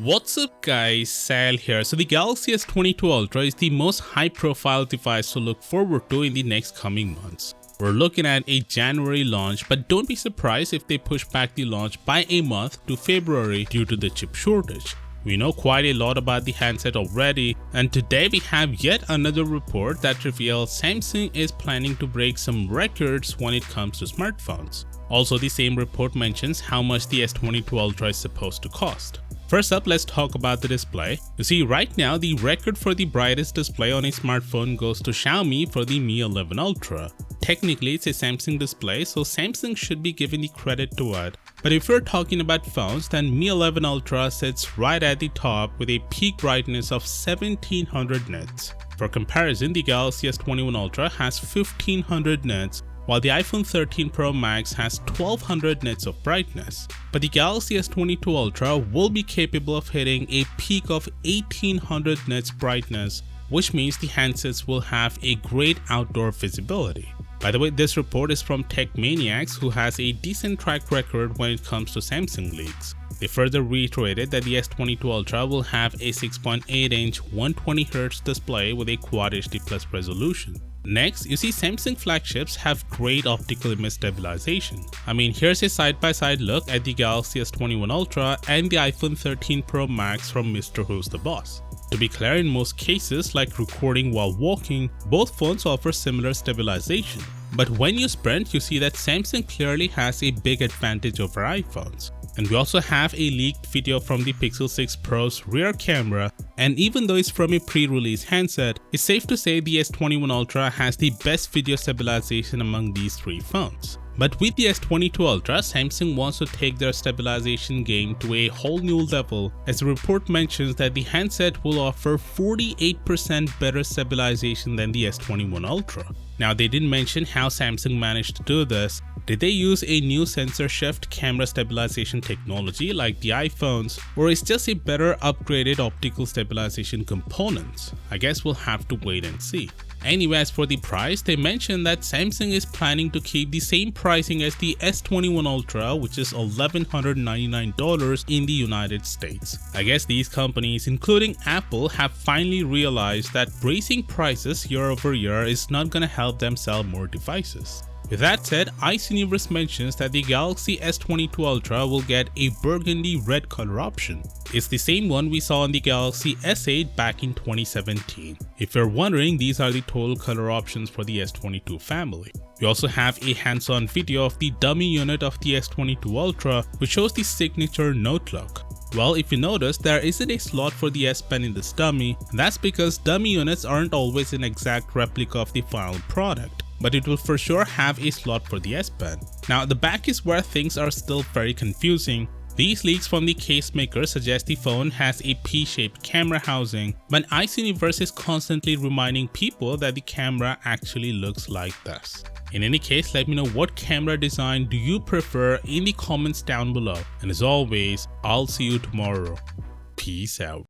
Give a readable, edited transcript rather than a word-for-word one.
What's up guys, Sal here. So the Galaxy S22 Ultra is the most high profile device to look forward to in the next coming months. We're looking at a January launch, but don't be surprised if they push back the launch by a month to February due to the chip shortage. We know quite a lot about the handset already, and today we have yet another report that reveals Samsung is planning to break some records when it comes to smartphones. Also, the same report mentions how much the S22 Ultra is supposed to cost. First up, let's talk about the display. You see, right now the record for the brightest display on a smartphone goes to Xiaomi for the Mi 11 Ultra. Technically it's a Samsung display, so Samsung should be given the credit to it. But if we're talking about phones, then Mi 11 Ultra sits right at the top with a peak brightness of 1700 nits. For comparison, the Galaxy S21 Ultra has 1500 nits, while the iPhone 13 Pro Max has 1200 nits of brightness. But the Galaxy S22 Ultra will be capable of hitting a peak of 1800 nits brightness, which means the handsets will have a great outdoor visibility. By the way, this report is from Tech Maniacs, who has a decent track record when it comes to Samsung leaks. They further reiterated that the S22 Ultra will have a 6.8-inch 120Hz display with a Quad HD Plus resolution. Next, you see Samsung flagships have great optical image stabilization. I mean, here's a side-by-side look at the Galaxy S21 Ultra and the iPhone 13 Pro Max from Mr. Who's the Boss. To be clear, in most cases, like recording while walking, both phones offer similar stabilization. But when you sprint, you see that Samsung clearly has a big advantage over iPhones. And we also have a leaked video from the Pixel 6 Pro's rear camera, and even though it's from a pre-release handset, it's safe to say the S21 Ultra has the best video stabilization among these three phones. But with the S22 Ultra, Samsung wants to take their stabilization game to a whole new level, as the report mentions that the handset will offer 48% better stabilization than the S21 Ultra. Now, they didn't mention how Samsung managed to do this. Did they use a new sensor shift camera stabilization technology like the iPhones, or is just a better upgraded optical stabilization components? I guess we'll have to wait and see. Anyway, as for the price, they mentioned that Samsung is planning to keep the same pricing as the S21 Ultra, which is $1,199 in the United States. I guess these companies, including Apple, have finally realized that raising prices year over year is not gonna help them sell more devices. With that said, NITS mentions that the Galaxy S22 Ultra will get a burgundy red color option. It's the same one we saw on the Galaxy S8 back in 2017. If you're wondering, these are the total color options for the S22 family. We also have a hands-on video of the dummy unit of the S22 Ultra, which shows the signature note look. Well, if you notice, there isn't a slot for the S Pen in this dummy. That's because dummy units aren't always an exact replica of the final product, but it will for sure have a slot for the S Pen. Now, the back is where things are still very confusing. These leaks from the case maker suggest the phone has a P-shaped camera housing, but Ice Universe is constantly reminding people that the camera actually looks like this. In any case, let me know what camera design do you prefer in the comments down below. And as always, I'll see you tomorrow. Peace out.